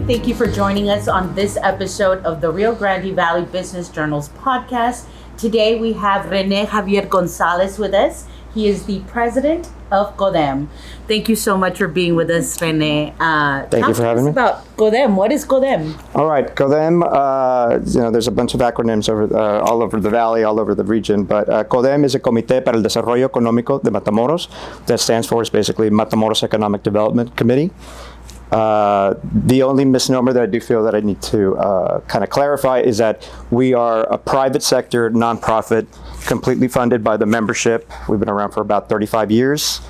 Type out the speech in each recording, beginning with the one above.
Thank you for joining us on this episode of the Rio Grande Valley Business Journal's podcast. Today we have Rene Xavier Gonzalez with us. He is the president of CODEM. Thank you so much for being with us, Rene. Thank you for having me. About CODEM. What is CODEM? All right, CODEM. There's a bunch of acronyms all over the valley, all over the region. But CODEM is a Comité para el Desarrollo Económico de Matamoros. That stands for is basically Matamoros Economic Development Committee. The only misnomer that I do feel that I need to kind of clarify is that we are a private sector nonprofit, completely funded by the membership. We've been around for about 35 years.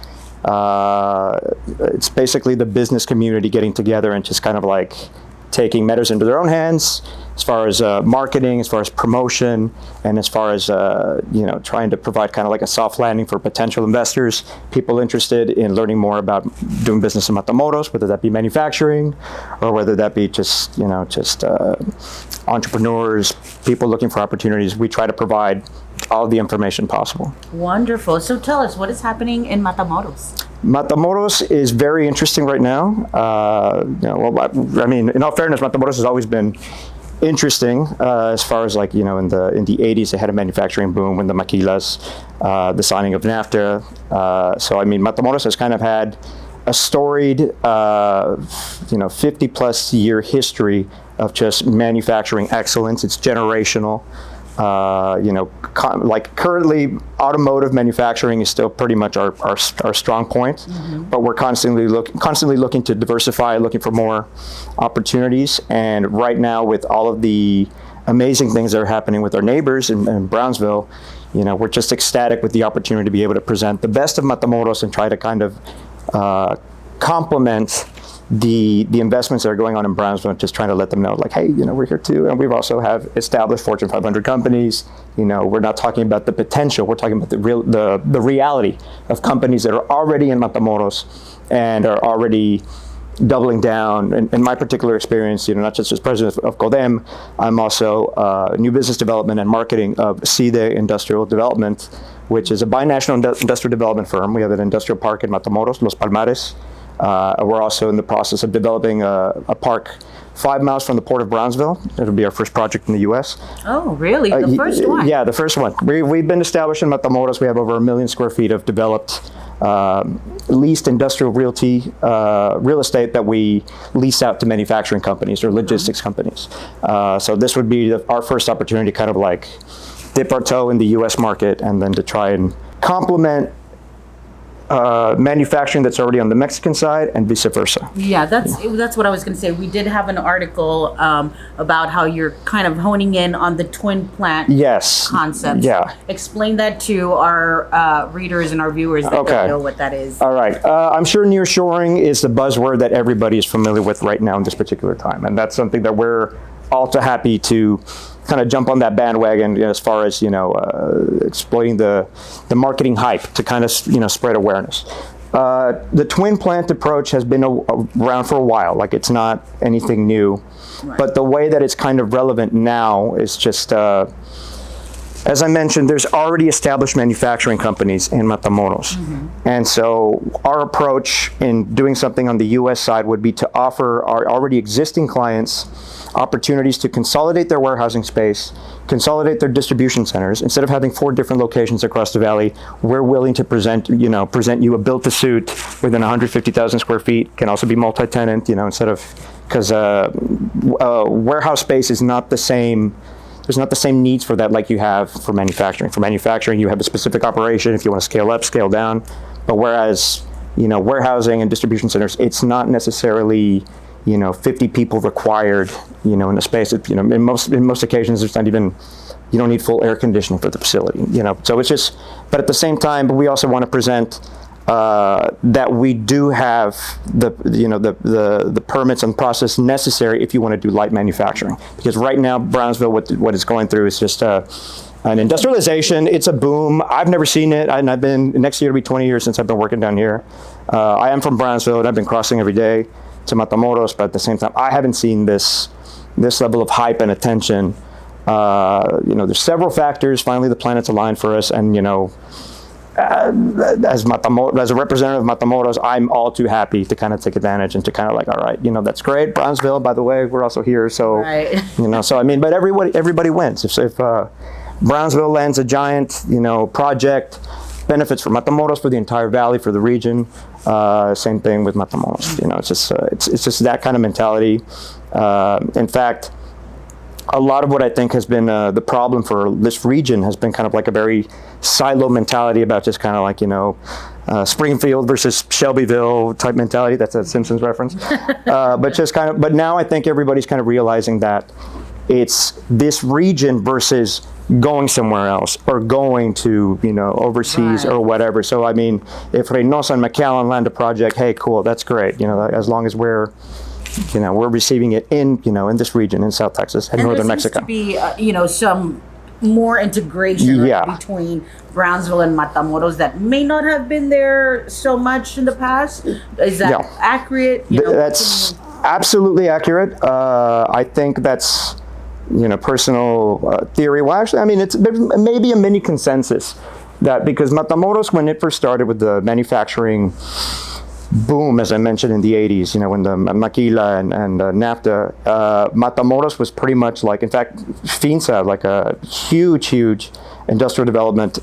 It's basically the business community getting together and just kind of like taking matters into their own hands as far as marketing, as far as promotion, and as far as trying to provide kind of like a soft landing for potential investors, people interested in learning more about doing business in Matamoros, whether that be manufacturing or whether that be just entrepreneurs, people looking for opportunities. We try to provide all the information possible. Wonderful. So tell us, what is happening in Matamoros? Matamoros is very interesting right now. In all fairness, Matamoros has always been interesting as far as in the 80s they had a manufacturing boom when the maquilas, the signing of NAFTA. Matamoros has kind of had a storied 50 plus year history of just manufacturing excellence. It's generational. Currently automotive manufacturing is still pretty much our strong point, but we're constantly looking to diversify, looking for more opportunities. And right now, with all of the amazing things that are happening with our neighbors in Brownsville, we're just ecstatic with the opportunity to be able to present the best of Matamoros and try to kind of complement the investments that are going on in Brownsville, just trying to let them know, like, hey, we're here too, and we've also have established Fortune 500 companies. We're not talking about the potential; we're talking about the reality of companies that are already in Matamoros and are already doubling down. In my particular experience, not just as president of CODEM, I'm also new business development and marketing of CODEM Industrial Development, which is a binational industrial development firm. We have an industrial park in Matamoros, Los Palmares. We're also in the process of developing a park 5 miles from the port of Brownsville. It'll be our first project in the U.S. Oh, really? The first one? Yeah, the first one. We've been established in Matamoros. We have over 1 million square feet of developed leased industrial real estate that we lease out to manufacturing companies or logistics companies. So this would be our first opportunity to kind of like dip our toe in the U.S. market and then to try and complement manufacturing that's already on the Mexican side and vice versa. Yeah, that's what I was going to say. We did have an article about how you're kind of honing in on the twin plant concept. Yeah. Explain that to our readers and our viewers that don't know what that is. All right. I'm sure nearshoring is the buzzword that everybody is familiar with right now in this particular time, and that's something that we're all too happy to kind of jump on that bandwagon as far as exploiting the marketing hype to kind of spread awareness. The twin plant approach has been around for a while. Like, it's not anything new, but the way that it's kind of relevant now is just as I mentioned, there's already established manufacturing companies in Matamoros. And so our approach in doing something on the U.S. side would be to offer our already existing clients opportunities to consolidate their warehousing space, consolidate their distribution centers. Instead of having 4 different locations across the valley, we're willing to present you a built-to-suit within 150,000 square feet. Can also be multi-tenant, instead of, because warehouse space is not the same. There's not the same needs for that like you have for manufacturing. For manufacturing, you have a specific operation. If you want to scale up, scale down. But whereas, warehousing and distribution centers, it's not necessarily 50 people required, in a space. In most occasions, there's not even, you don't need full air conditioning for the facility, So it's just, but at the same time, we also want to present that we do have the permits and process necessary if you want to do light manufacturing. Because right now, Brownsville, what it's going through is just an industrialization. It's a boom. I've never seen it, and next year will be 20 years since I've been working down here. I am from Brownsville, and I've been crossing every day to Matamoros, but at the same time, I haven't seen this level of hype and attention. There's several factors. Finally, the planets aligned for us, and as a representative of Matamoros, I'm all too happy to kind of take advantage and to kind of like, all right, that's great. Brownsville, by the way, we're also here, so Right. So I mean, but everybody wins. If Brownsville lands a giant, project, benefits for Matamoros, for the entire valley, for the region. Same thing with Matamoros. It's just that kind of mentality. In fact, a lot of what I think has been the problem for this region has been kind of like a very silo mentality about just kind of like, Springfield versus Shelbyville type mentality. That's a Simpsons reference. But now I think everybody's kind of realizing that it's this region versus going somewhere else or going to, overseas Right. or whatever. So, I mean, if Reynosa and McAllen land a project, hey, cool, that's great. As long as we're receiving it in this region in South Texas and northern there Mexico. seems to be, some more integration right, Yeah. between Brownsville and Matamoros that may not have been there so much in the past. Is that Yeah. accurate? That's absolutely accurate. I think that's, personal theory. Well, actually, I mean, there may be a mini consensus that because Matamoros, when it first started with the manufacturing boom, as I mentioned in the 80s, when the maquila and NAFTA, Matamoros was pretty much like, in fact, FINSA, like a huge industrial development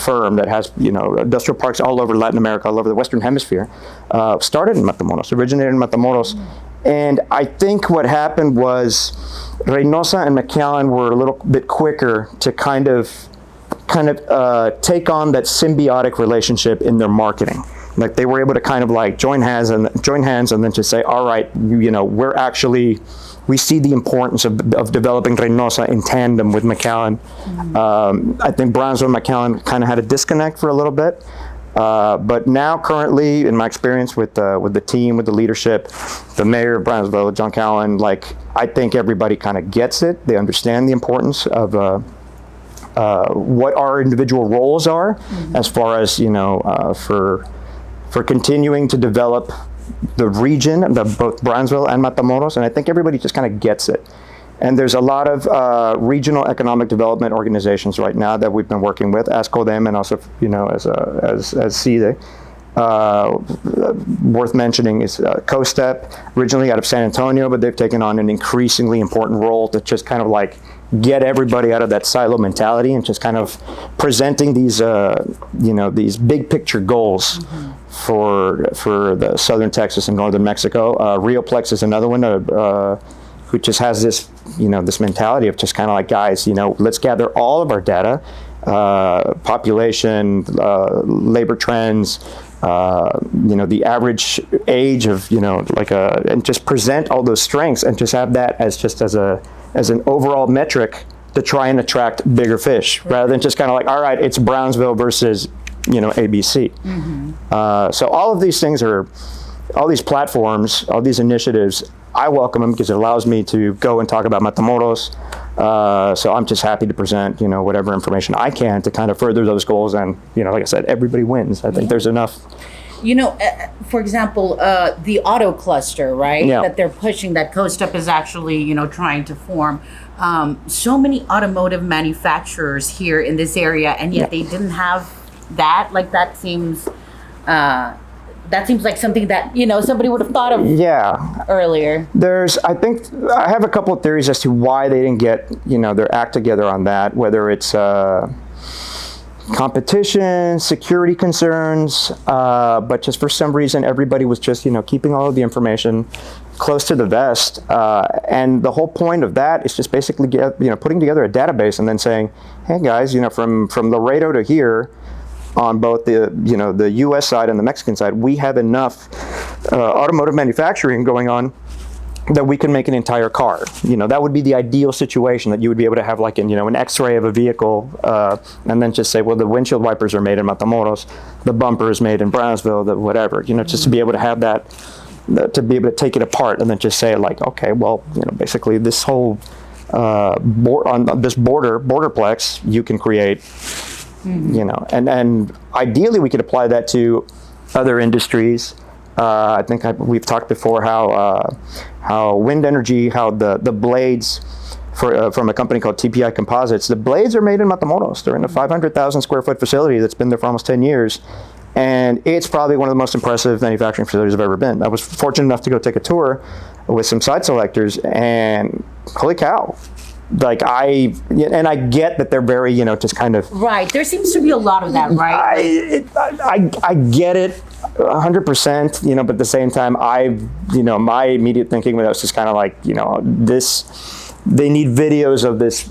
firm that has, industrial parks all over Latin America, all over the Western Hemisphere, started in Matamoros, originated in Matamoros. And I think what happened was Reynosa and McAllen were a little bit quicker to kind of take on that symbiotic relationship in their marketing. Like they were able to kind of like join hands and then just say, all right, we see the importance of developing Reynosa in tandem with McAllen. I think Brownsville and McAllen kind of had a disconnect for a little bit. But now currently, in my experience with the team, with the leadership, the mayor of Brownsville, John Cowan, like I think everybody kind of gets it. They understand the importance of what our individual roles are as far as, for continuing to develop the region, both Brownsville and Matamoros, and I think everybody just kind of gets it. And there's a lot of regional economic development organizations right now that we've been working with, as CODEM and also, as CIDE. Worth mentioning is COSTEP, originally out of San Antonio, but they've taken on an increasingly important role to just kind of like get everybody out of that silo mentality and just kind of presenting these, these big picture goals for the southern Texas and northern Mexico. Rioplex is another one who just has this, this mentality of just kind of like, guys, let's gather all of our data, population, labor trends, the average age of, and just present all those strengths and just have that as an overall metric to try and attract bigger fish, rather than just kind of like, all right, it's Brownsville versus, ABC. So all of these things all these platforms, all these initiatives, I welcome them because it allows me to go and talk about Matamoros. So I'm just happy to present, whatever information I can to kind of further those goals. And, like I said, everybody wins. I think there's enough. For example, the auto cluster, right? Yeah. That they're pushing, that COSTEP is actually, trying to form. So many automotive manufacturers here in this area, and yet they didn't have that. Like that seems like something that, somebody would have thought of earlier. I think I have a couple of theories as to why they didn't get, their act together on that, whether it's competition, security concerns, but just for some reason, everybody was just, keeping all of the information close to the vest. And the whole point of that is just basically, putting together a database and then saying, hey guys, from Laredo to here, on both the U.S. side and the Mexican side, we have enough automotive manufacturing going on that we can make an entire car. That would be the ideal situation, that you would be able to have like an X-ray of a vehicle, and then just say, well, the windshield wipers are made in Matamoros, the bumper is made in Brownsville, whatever. Just to be able to have that, to be able to take it apart and then just say like, okay, well, basically this whole on this borderplex, you can create. And ideally we could apply that to other industries. I think we've talked before how wind energy, how the blades from a company called TPI Composites. The blades are made in Matamoros. They're in a 500,000 square foot facility that's been there for almost 10 years. And it's probably one of the most impressive manufacturing facilities I've ever been. I was fortunate enough to go take a tour with some site selectors, and holy cow. Like I get that they're very, just kind of. Right. There seems to be a lot of that, right? I get it 100%, but at the same time, my immediate thinking was just kind of like, they need videos of this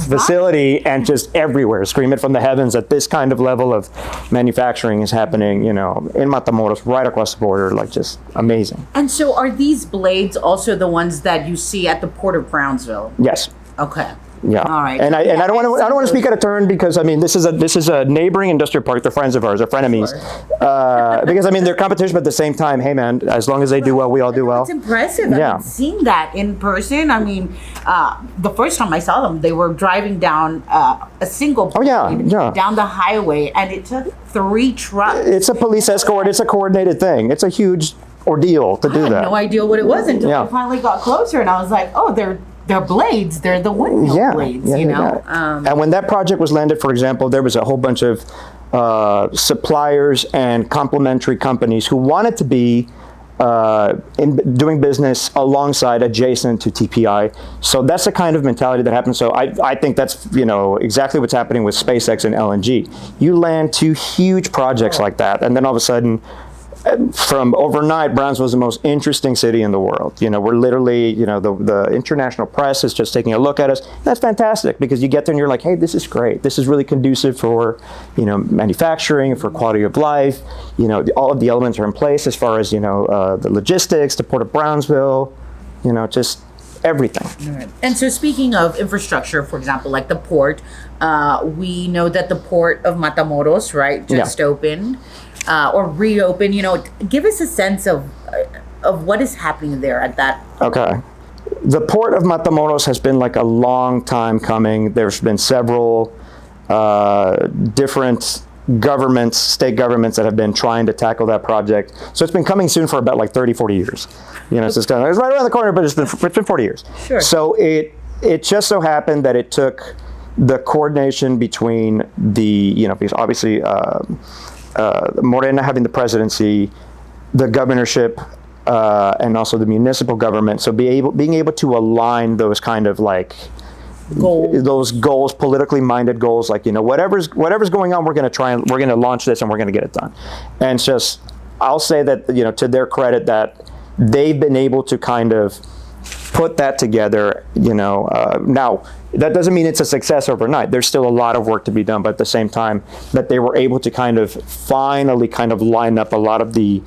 facility and just everywhere, scream it from the heavens that this kind of level of manufacturing is happening, in Matamoros, right across the border, like just amazing. And so are these blades also the ones that you see at the Port of Brownsville? Yes. Okay. Yeah. All right. And I don't want to speak out of turn because this is a neighboring industrial park. They're friends of ours. They're frenemies. Sure. Because they're competition, but at the same time, hey man, as long as they do well, we all do well. It's impressive. Yeah. Seeing that in person. The first time I saw them, they were driving down a single plane down the highway, and it took 3 trucks. It's a police escort. It's a coordinated thing. It's a huge ordeal to do that. I had no idea what it was until I finally got closer, and I was like, oh, they're blades. They're the windmill blades, And when that project was landed, for example, there was a whole bunch of suppliers and complementary companies who wanted to be doing business alongside, adjacent to TPI. So that's the kind of mentality that happens. So I think that's, exactly what's happening with SpaceX and LNG. You land 2 huge projects like that, and then all of a sudden, from overnight, Brownsville is the most interesting city in the world. We're literally, the international press is just taking a look at us. That's fantastic because you get there and you're like, hey, this is great. This is really conducive for, manufacturing, for quality of life. All of the elements are in place as far as, the logistics, the Port of Brownsville, just everything. Right. And so speaking of infrastructure, for example, like the port, we know that the Port of Matamoros, right, just opened. Or reopen, give us a sense of what is happening there at that. Okay. The Port of Matamoros has been like a long time coming. There's been several different governments, state governments that have been trying to tackle that project. So it's been coming soon for about like 30, 40 years. It's just it's right around the corner, but it's been 40 years. Sure. So it just so happened that it took the coordination between the, because obviously, Morena having the presidency, the governorship, and also the municipal government. So being able to align those kind of like those goals, politically minded goals, like whatever's going on, we're going to launch this and we're going to get it done. And just I'll say that to their credit that they've been able to kind of put that together. Now that doesn't mean it's a success overnight. There's still a lot of work to be done, but at the same time that they were able to kind of finally kind of line up a lot of the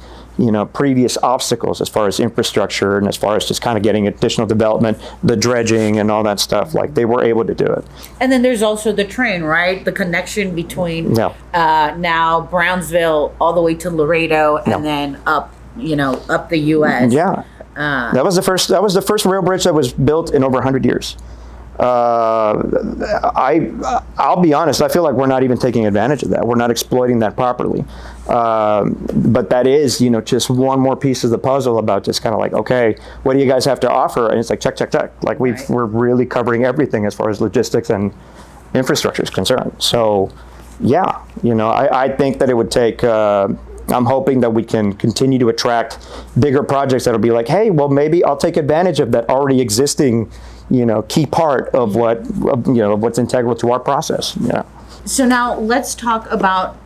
previous obstacles as far as infrastructure and as far as just kind of getting additional development, the dredging and all that stuff. Like they were able to do it. And then there's also the train, right? The connection between now Brownsville all the way to Laredo and then up the U.S. Yeah. That was the first rail bridge that was built in over 100 years. I'll be honest, I feel like we're not even taking advantage of that. We're not exploiting that properly. But that is, just one more piece of the puzzle about just kind of like, okay, what do you guys have to offer? And it's like, check. Like we're really covering everything as far as logistics and infrastructure is concerned. So yeah, I think that it would take, I'm hoping that we can continue to attract bigger projects that'll be like, hey, well, maybe I'll take advantage of that already existing, key part of what's integral to our process. Yeah. So now let's talk about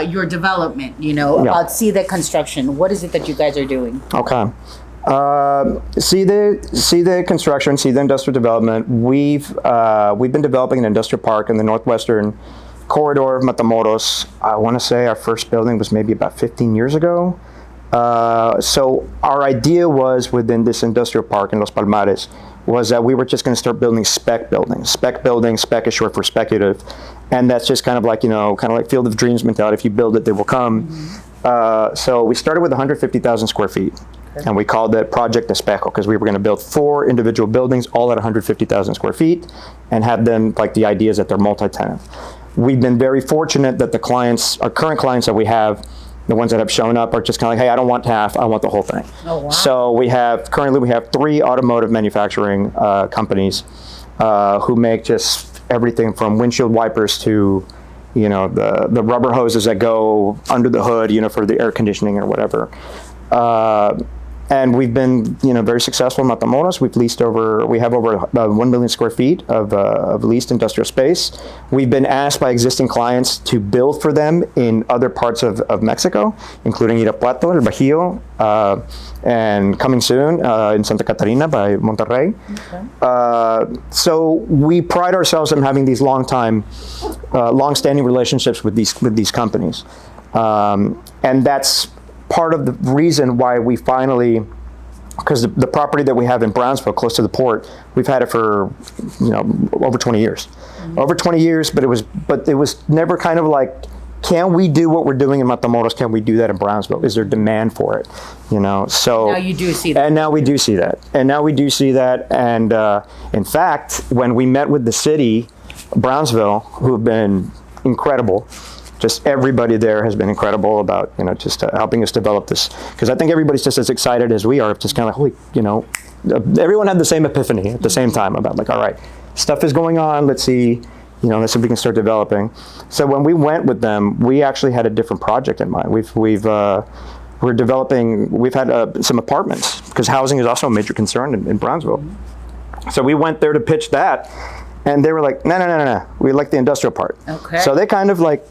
your development, about CODEM construction. What is it that you guys are doing? Okay. CODEM construction, CODEM industrial development. We've been developing an industrial park in the northwestern corridor of Matamoros. I want to say our first building was maybe about 15 years ago. So our idea was within this industrial park in Los Palmares was that we were just going to start building spec buildings. Spec is short for speculative. And that's just kind of like, Field of Dreams mentality. If you build it, they will come. Mm-hmm. So we started with 150,000 square feet. Okay. And we called it Project Espejo because we were going to build 4 individual buildings, all at 150,000 square feet, and have them, like the idea is that they're multi-tenant. We've been very fortunate that our current clients that we have, the ones that have shown up are just kind of like, hey, I don't want half, I want the whole thing. Oh, wow. So currently we have 3 automotive manufacturing companies who make just everything from windshield wipers to, the rubber hoses that go under the hood, for the air conditioning or whatever. And we've been, very successful in Matamoros. We have over 1 million square feet of leased industrial space. We've been asked by existing clients to build for them in other parts of Mexico, including Irapuato, El Bajío, and coming soon in Santa Catarina by Monterrey. Okay. So we pride ourselves in having these long-standing relationships with these companies, and that's part of the reason why we finally, because the property that we have in Brownsville, close to the port, we've had it for over 20 years. Mm-hmm. Over 20 years, but it was never kind of like, can we do what we're doing in Matamoros? Can we do that in Brownsville? Is there demand for it? So now you do see that. And now we do see that. And in fact, when we met with the city, Brownsville, who have been incredible. Just everybody there has been incredible about, just helping us develop this. Because I think everybody's just as excited as we are. Just kind of everyone had the same epiphany at the same time about like, all right, stuff is going on. Let's see if we can start developing. So when we went with them, we actually had a different project in mind. We've had some apartments because housing is also a major concern in Brownsville. So we went there to pitch that, and they were like, no, we like the industrial part. Okay. So they kind of like,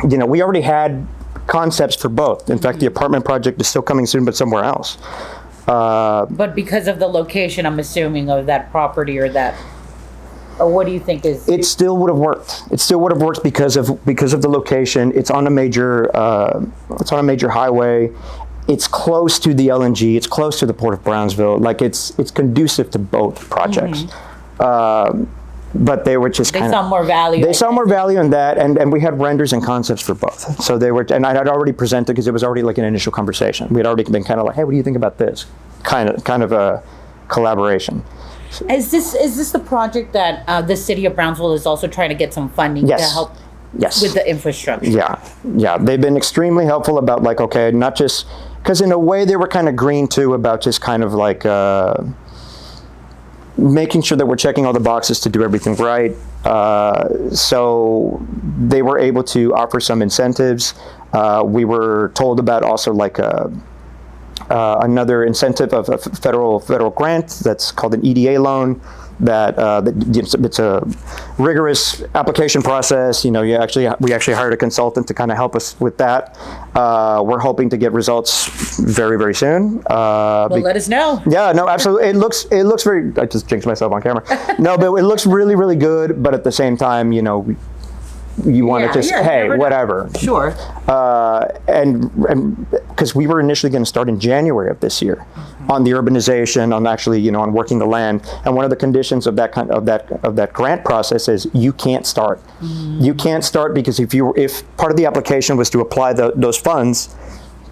we already had concepts for both. In fact, the apartment project is still coming soon, but somewhere else. But because of the location, I'm assuming, of that property or what do you think is? It still would have worked. It still would have worked because of the location. It's on a major highway. It's close to the LNG. It's close to the Port of Brownsville. Like it's conducive to both projects. Mm-hmm. But they were just they saw more value. They saw more value in that, and we had renders and concepts for both. So they were, and I had already presented because it was already like an initial conversation. We had already been kind of like, hey, what do you think about this? Kind of a collaboration. Is this the project that the city of Brownsville is also trying to get some funding to help? Yes. With the infrastructure? Yeah. They've been extremely helpful about like, okay, not just because in a way they were kind of green too about just kind of like. Making sure that we're checking all the boxes to do everything right. So they were able to offer some incentives. We were told about also like another incentive of a federal grant that's called an EDA loan. It's a rigorous application process. We actually hired a consultant to kind of help us with that. We're hoping to get results very, very soon. Let us know. Yeah, no, absolutely. It looks very. I just jinxed myself on camera. No, but it looks really, really good. But at the same time, you want to just whatever. Sure. And because we were initially going to start in January of this year on the urbanization, on actually on working the land, and one of the conditions of that grant process is you can't start. You can't start because if part of the application was to apply those funds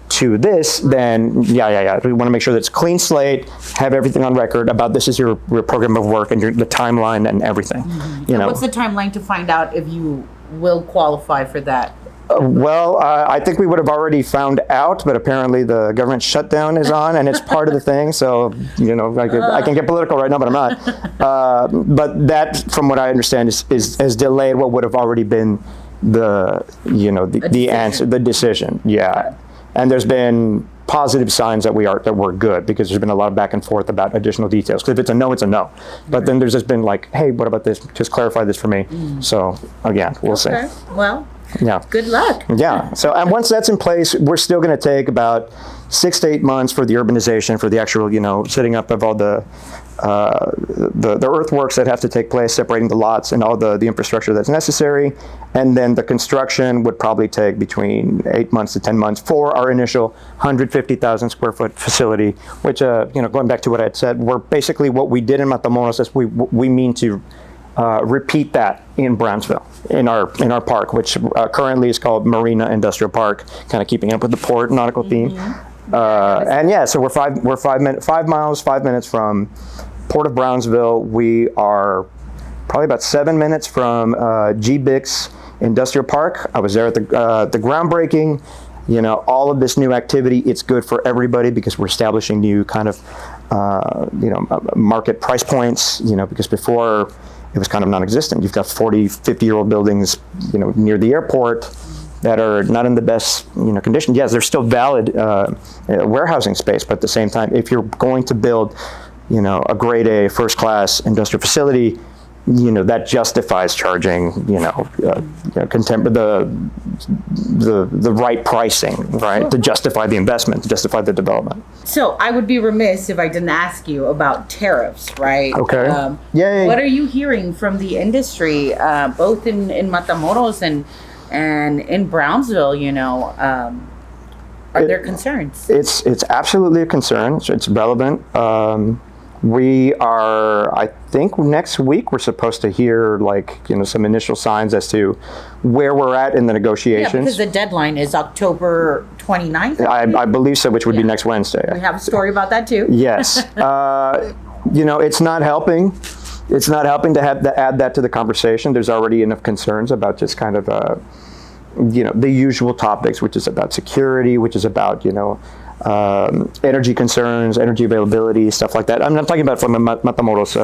to this, then we want to make sure that it's clean slate, have everything on record about this is your program of work and the timeline and everything. What's the timeline to find out if you will qualify for that? I think we would have already found out, but apparently the government shutdown is on, and it's part of the thing. So, I can get political right now, but I'm not. But that, from what I understand, is delayed what would have already been the answer, the decision. Yeah, and there's been positive signs that we're good because there's been a lot of back and forth about additional details. Because if it's a no, it's a no. But then there's just been like, hey, what about this? Just clarify this for me. So again, we'll see. Well. Yeah. Good luck. Yeah. So, and once that's in place, we're still going to take about 6 to 8 months for the urbanization, for the actual, setting up of all the earthworks that have to take place, separating the lots and all the infrastructure that's necessary. And then the construction would probably take between 8 months to 10 months for our initial 150,000 square foot facility, which, going back to what I had said, we're basically what we did in Matamoros is we mean to repeat that in Brownsville, in our park, which currently is called Marina Industrial Park, kind of keeping up with the port nautical theme. So we're 5 miles, 5 minutes from Port of Brownsville. We are probably about 7 minutes from GBIC's Industrial Park. I was there at the groundbreaking. all of this new activity, it's good for everybody because we're establishing new kind of, market price points, because before it was kind of non-existent. You've got 40, 50-year-old buildings, near the airport that are not in the best, condition. Yes, they're still valid warehousing space, but at the same time, if you're going to build, a grade A first-class industrial facility, that justifies charging, the right pricing, right, to justify the investment, to justify the development. So I would be remiss if I didn't ask you about tariffs, right? Okay. What are you hearing from the industry, both in Matamoros and in Brownsville? Are there concerns? It's absolutely a concern. It's relevant. We are, I think next week we're supposed to hear some initial signs as to where we're at in the negotiations. Yeah, because the deadline is October 29th. I believe so, which would be next Wednesday. We have a story about that too. Yes. It's not helping. It's not helping to add that to the conversation. There's already enough concerns about just kind of, the usual topics, which is about security, which is about, energy concerns, energy availability, stuff like that. I'm not talking about from a Matamoros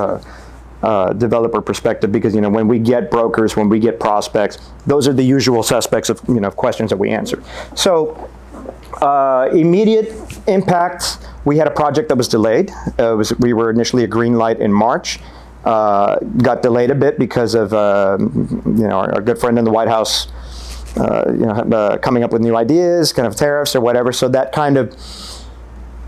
developer perspective, because when we get brokers, when we get prospects, those are the usual suspects of questions that we answer. So immediate impact, we had a project that was delayed. We were initially a green light in March, got delayed a bit because of our good friend in the White House coming up with new ideas, kind of tariffs or whatever. So that kind of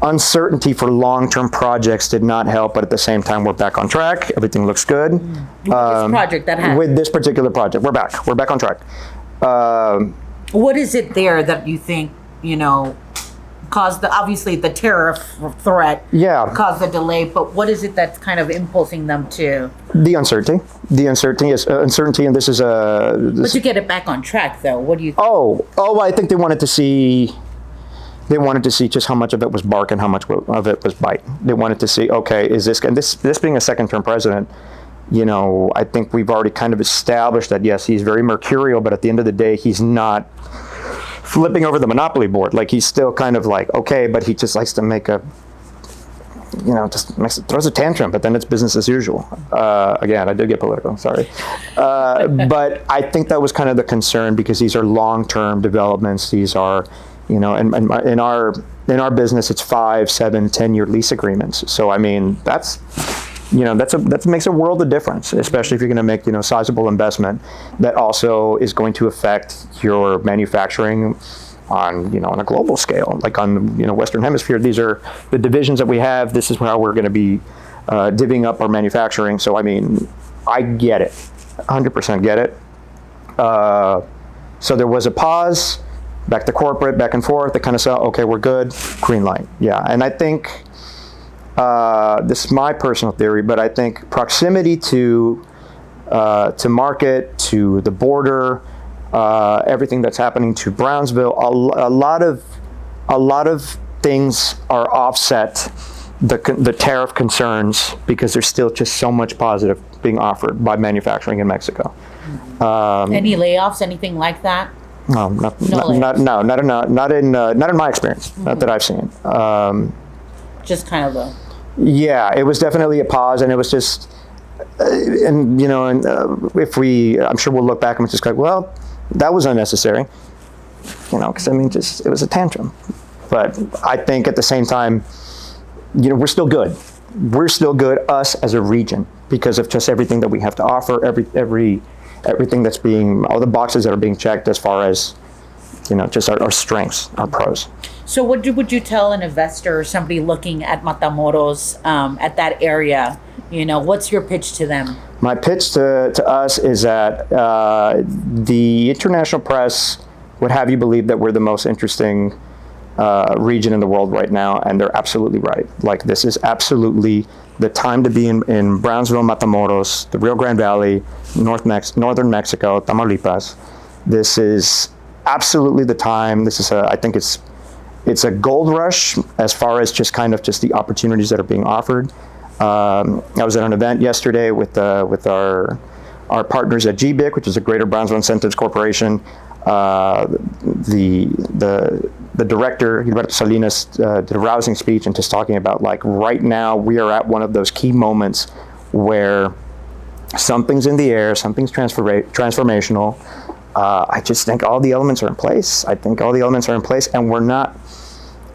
uncertainty for long-term projects did not help, but at the same time, we're back on track. Everything looks good. With this particular project, we're back. We're back on track. What is it there that you think, caused obviously the tariff threat caused the delay, but what is it that's kind of impulsing them to? The uncertainty. The uncertainty is uncertainty, and this is But to get it back on track, though, what do you think? Oh, I think they wanted to see just how much of it was bark and how much of it was bite. They wanted to see, okay, is this, and this being a second-term president, I think we've already kind of established that, yes, he's very mercurial, but at the end of the day, he's not flipping over the monopoly board. He's still kind of okay, but he just likes to make throws a tantrum, but then it's business as usual. Again, I did get political, sorry. But I think that was kind of the concern, because these are long-term developments. These are, in our business, it's 5, 7, 10-year lease agreements. So, I mean, that makes a world of difference, especially if you're going to make, sizable investment that also is going to affect your manufacturing on, on a global scale, on, Western Hemisphere. These are the divisions that we have. This is how we're going to be divvying up our manufacturing. So, I mean, I get it, 100% get it. So there was a pause, back to corporate, back and forth. They kind of said, okay, we're good, green light. Yeah, and I think, this is my personal theory, but I think proximity to market, to the border, everything that's happening to Brownsville, a lot of things are offset the tariff concerns, because there's still just so much positive being offered by manufacturing in Mexico. Any layoffs, anything like that? No, not in my experience, not that I've seen. Just kind of a. Yeah, it was definitely a pause, and it was just, I'm sure we'll look back and just go, well, that was unnecessary, because it was a tantrum. But I think at the same time, we're still good. We're still good, us as a region, because of just everything that we have to offer, everything that's all the boxes that are being checked as far as, just our strengths, our pros. So what would you tell an investor or somebody looking at Matamoros, at that area? What's your pitch to them? My pitch to us is that the international press would have you believe that we're the most interesting region in the world right now, and they're absolutely right. This is absolutely the time to be in Brownsville, Matamoros, the Rio Grande Valley, northern Mexico, Tamaulipas. This is absolutely the time. This is I think it's a gold rush as far as just the opportunities that are being offered. I was at an event yesterday with our our partners at GBIC, which is a Greater Brownsville Incentives Corporation. The director, Gilberto Salinas, did a rousing speech and just talking about, like, right now we are at one of those key moments where something's in the air, something's transformational. I just think all the elements are in place. And we're not,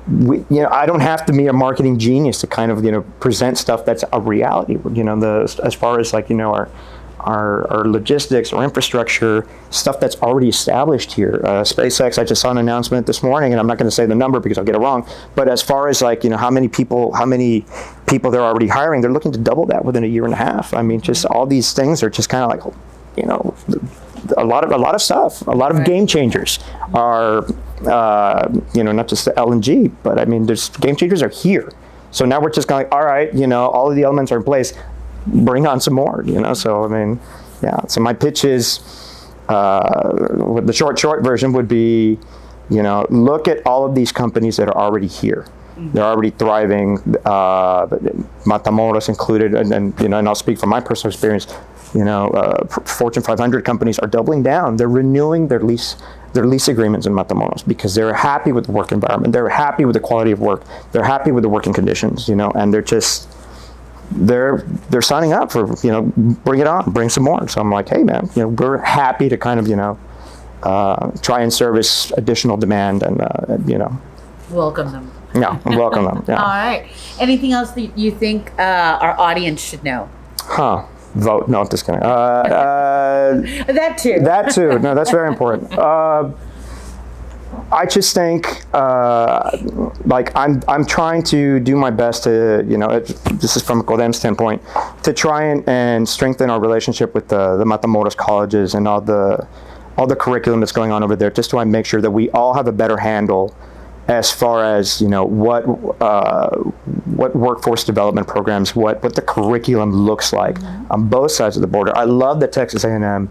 I don't have to be a marketing genius to kind of, present stuff that's a reality. As far as, like, our logistics, our infrastructure, stuff that's already established here. SpaceX, I just saw an announcement this morning, and I'm not going to say the number because I'll get it wrong, but as far as, like, how many people they're already hiring, they're looking to double that within a year and a half. I mean, just all these things are just kind of like, a lot of stuff, a lot of game changers are, not just the LNG, but I mean, there's game changers are here. So now we're just kind of like, all right, all of the elements are in place. Bring on some more, So I mean, yeah. So my pitch is, the short version would be, look at all of these companies that are already here. They're already thriving. Matamoros included, and I'll speak from my personal experience. Fortune 500 companies are doubling down. They're renewing their lease agreements in Matamoros because they're happy with the work environment. They're happy with the quality of work. They're happy with the working conditions. And they're just. They're signing up for, bring it on, bring some more. So I'm like, hey man, we're happy to kind of, try and service additional demand and, welcome them. Yeah, welcome them. Yeah. All right. Anything else that you think our audience should know? Vote. No, I'm just kidding. That too. That too. No, that's very important. I just think, I'm trying to do my best to, this is from a CODEM standpoint, to try and strengthen our relationship with the Matamoros colleges and all the curriculum that's going on over there, just to make sure that we all have a better handle as far as, what workforce development programs, what the curriculum looks like on both sides of the border. I love that Texas A&M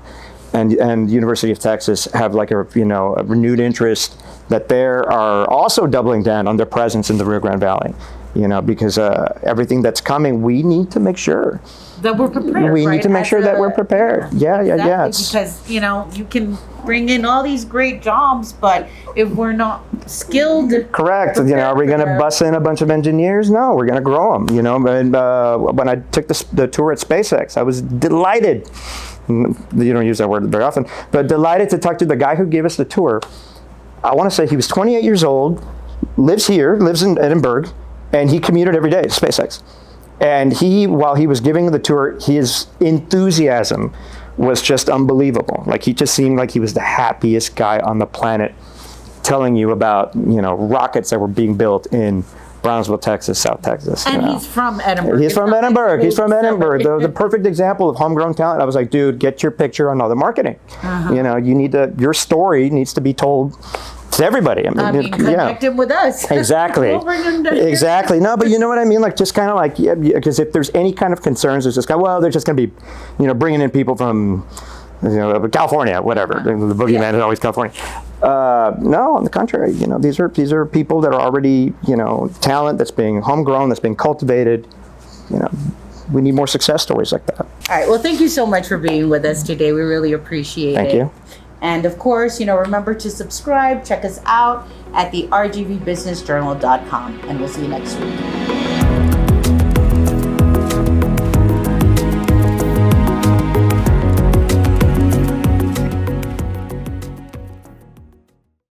and University of Texas have like a renewed interest that they are also doubling down on their presence in the Rio Grande Valley, because everything that's coming, we need to make sure that we're prepared. We need to make sure that we're prepared. Yeah. Because you can bring in all these great jobs, but if we're not skilled, correct. Are we going to bus in a bunch of engineers? No, we're going to grow them. And when I took the tour at SpaceX, I was delighted. You don't use that word very often, but delighted to talk to the guy who gave us the tour. I want to say he was 28 years old, lives in Edinburgh, and he commuted every day to SpaceX. And while he was giving the tour, his enthusiasm was just unbelievable. Like, he just seemed like he was the happiest guy on the planet, telling you about, rockets that were being built in Brownsville, Texas, South Texas. And he's from Edinburgh. He's from Edinburgh. The perfect example of homegrown talent. I was like, dude, get your picture on all the marketing. Your story needs to be told to everybody. Connect him with us. Exactly. We'll bring him down. Exactly. No, but you know what I mean? Like, just kind of like, because if there's any kind of concerns, it's just they're just going to be, bringing in people from, California, whatever. The boogeyman is always California. No, on the contrary, these are people that are already, talent that's being homegrown, that's being cultivated. We need more success stories like that. All right. Well, thank you so much for being with us today. We really appreciate it. Thank you. And of course, remember to subscribe, check us out at the RGVBusinessJournal.com, and we'll see you next week.